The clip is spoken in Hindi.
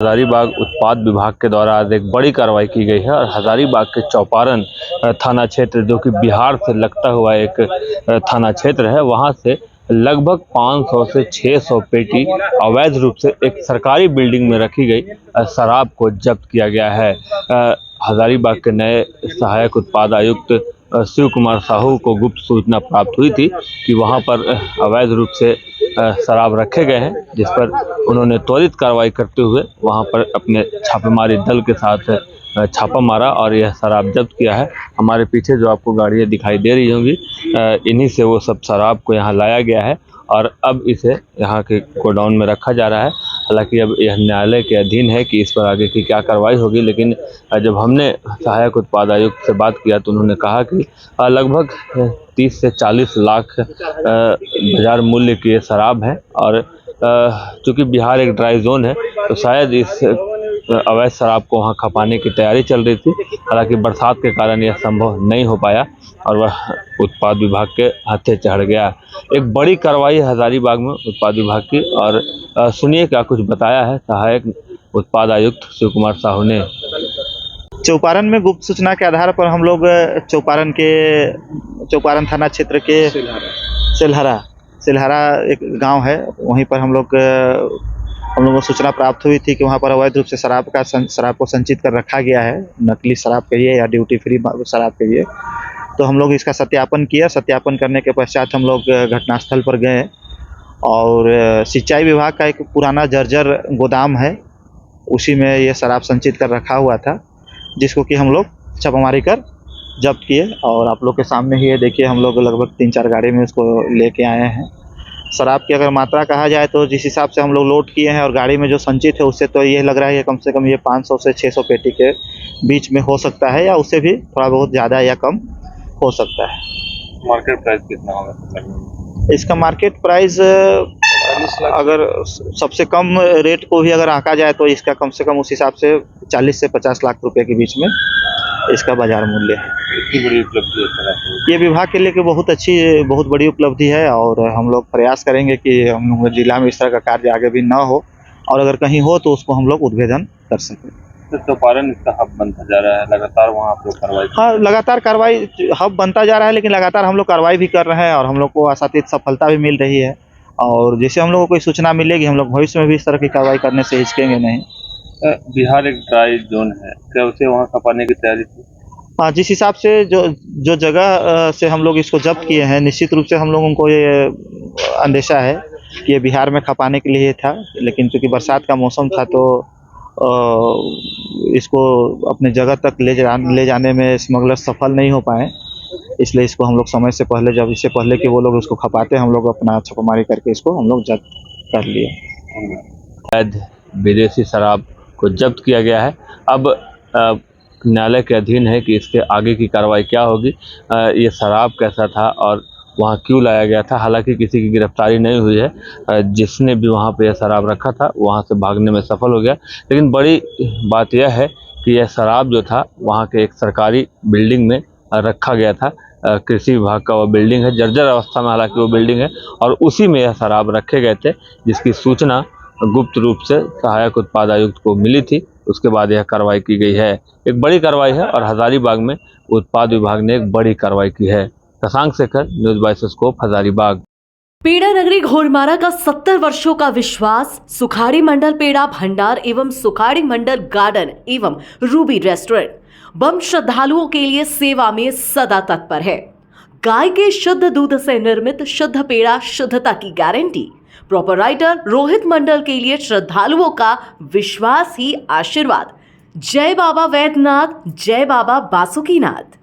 हजारीबाग उत्पाद विभाग के द्वारा आज एक बड़ी कार्रवाई की गई है और हजारीबाग के चौपारण थाना क्षेत्र, जो कि बिहार से लगता हुआ एक थाना क्षेत्र है, वहां से लगभग 500 से 600 पेटी अवैध रूप से एक सरकारी बिल्डिंग में रखी गई शराब को जब्त किया गया है। हजारीबाग के नए सहायक उत्पाद आयुक्त शिव कुमार साहू को गुप्त सूचना प्राप्त हुई थी कि वहां पर अवैध रूप से शराब रखे गए हैं, जिस पर उन्होंने त्वरित कार्रवाई करते हुए वहां पर अपने छापेमारी दल के साथ छापा मारा और यह शराब जब्त किया है। हमारे पीछे जो आपको गाड़ियां दिखाई दे रही होंगी, इन्हीं से वो सब शराब को यहाँ लाया गया है और अब इसे यहाँ के गोडाउन में रखा जा रहा है। हालांकि अब यह न्यायालय के अधीन है कि इस पर आगे की क्या कार्रवाई होगी, लेकिन जब हमने सहायक उत्पाद आयुक्त से बात किया तो उन्होंने कहा कि लगभग 30 से 40 लाख बाजार मूल्य की ये शराब है और चूँकि बिहार एक ड्राई जोन है तो शायद इस अवैध शराब को वहाँ खपाने की तैयारी चल रही थी। हालांकि बरसात के कारण यह संभव नहीं हो पाया और वह उत्पाद विभाग के हाथे चढ़ गया। एक बड़ी कार्रवाई हजारीबाग में उत्पाद विभाग की और सुनिए क्या कुछ बताया है सहायक उत्पाद आयुक्त शिव कुमार साहू ने। चौपारण में गुप्त सूचना के आधार पर हम लोग चौपारण थाना क्षेत्र के सिलहरा एक गांव है, वहीं पर हम लोग को सूचना प्राप्त हुई थी कि वहां पर अवैध रूप से शराब को संचित कर रखा गया है, नकली शराब कहिए या ड्यूटी फ्री शराब कहिए। तो हम लोग इसका सत्यापन किया। सत्यापन करने के पश्चात हम लोग घटनास्थल पर गए और सिंचाई विभाग का एक पुराना जर्जर गोदाम है, उसी में ये शराब संचित कर रखा हुआ था, जिसको कि हम लोग छापामारी कर जब्त किए। और आप लोग के सामने ही ये देखिए, हम लोग लगभग 3-4 गाड़ी में उसको लेके आए हैं। शराब की अगर मात्रा कहा जाए तो जिस हिसाब से हम लोग लोड किए हैं और गाड़ी में जो संचित है उससे तो ये लग रहा है कि कम से कम ये 500 से 600 पेटी के बीच में हो सकता है या उससे भी थोड़ा बहुत ज़्यादा या कम हो सकता है। मार्केट प्राइस कितना होगा इसका? मार्केट प्राइस अगर सबसे कम रेट को भी अगर आंका जाए तो इसका कम से कम उस हिसाब से 40 से 50 लाख रुपए के बीच में इसका बाजार मूल्य है। इतनी बड़ी उपलब्धि है ये विभाग के लिए कि बहुत बड़ी उपलब्धि है और हम लोग प्रयास करेंगे कि हम लोग जिला में इस तरह का कार्य आगे भी ना हो और अगर कहीं हो तो उसको हम लोग उद्भेदन कर सकें। तो चौपारण इसका हब बनता जा रहा है, लगातार वहाँ आप लोग कार्रवाई। हाँ, लगातार कार्रवाई हब बनता जा रहा है, लेकिन लगातार हम लोग कार्रवाई भी कर रहे हैं और हम लोग को आशातीत सफलता भी मिल रही है। और जैसे हम लोग को कोई सूचना मिलेगी, हम लोग भविष्य में भी इस तरह की कार्रवाई करने से हिचकेंगे नहीं। बिहार एक ड्राई जोन है, क्या उसे वहाँ खपाने की तैयारी थी? हाँ, जिस हिसाब से जो जगह से हम लोग इसको जब्त किए हैं, निश्चित रूप से हम लोगों को ये अंदेशा है कि ये बिहार में खपाने के लिए था, लेकिन चूँकि बरसात का मौसम था तो इसको अपने जगह तक ले जाने में स्मगलर सफल नहीं हो पाए, इसलिए इसको हम लोग समय से पहले, जब इससे पहले कि वो लोग उसको खपाते, हम लोग अपना छापामारी करके इसको हम लोग जब्त कर लिए। विदेशी शराब को जब्त किया गया है। अब न्यायालय के अधीन है कि इसके आगे की कार्रवाई क्या होगी। ये शराब कैसा था और वहाँ क्यों लाया गया था। हालांकि किसी की गिरफ्तारी नहीं हुई है, जिसने भी वहाँ पे यह शराब रखा था वहाँ से भागने में सफल हो गया। लेकिन बड़ी बात यह है कि यह शराब जो था वहाँ के एक सरकारी बिल्डिंग में रखा गया था। कृषि विभाग का वो बिल्डिंग है, जर्जर अवस्था में हालांकि वो बिल्डिंग है और उसी में यह शराब रखे गए थे, जिसकी सूचना गुप्त रूप से सहायक उत्पाद आयुक्त को मिली थी। उसके बाद यह कार्रवाई की गई है। एक बड़ी कार्रवाई है और हजारीबाग में उत्पाद विभाग ने एक बड़ी कार्रवाई की है। Shashank Shekhar, news bioscope, Hazaribagh. पेड़ा नगरी घोड़मारा का 70 वर्षों का विश्वास सुखाड़ी मंडल पेड़ा भंडार एवं सुखाड़ी मंडल गार्डन एवं रूबी रेस्टोरेंट बम श्रद्धालुओं के लिए सेवा में सदा तत्पर है। गाय के शुद्ध दूध से निर्मित शुद्ध पेड़ा, शुद्धता की गारंटी। प्रोपराइटर रोहित मंडल के लिए श्रद्धालुओं का विश्वास ही आशीर्वाद। जय बाबा वैद्यनाथ, जय बाबा बासुकीनाथ।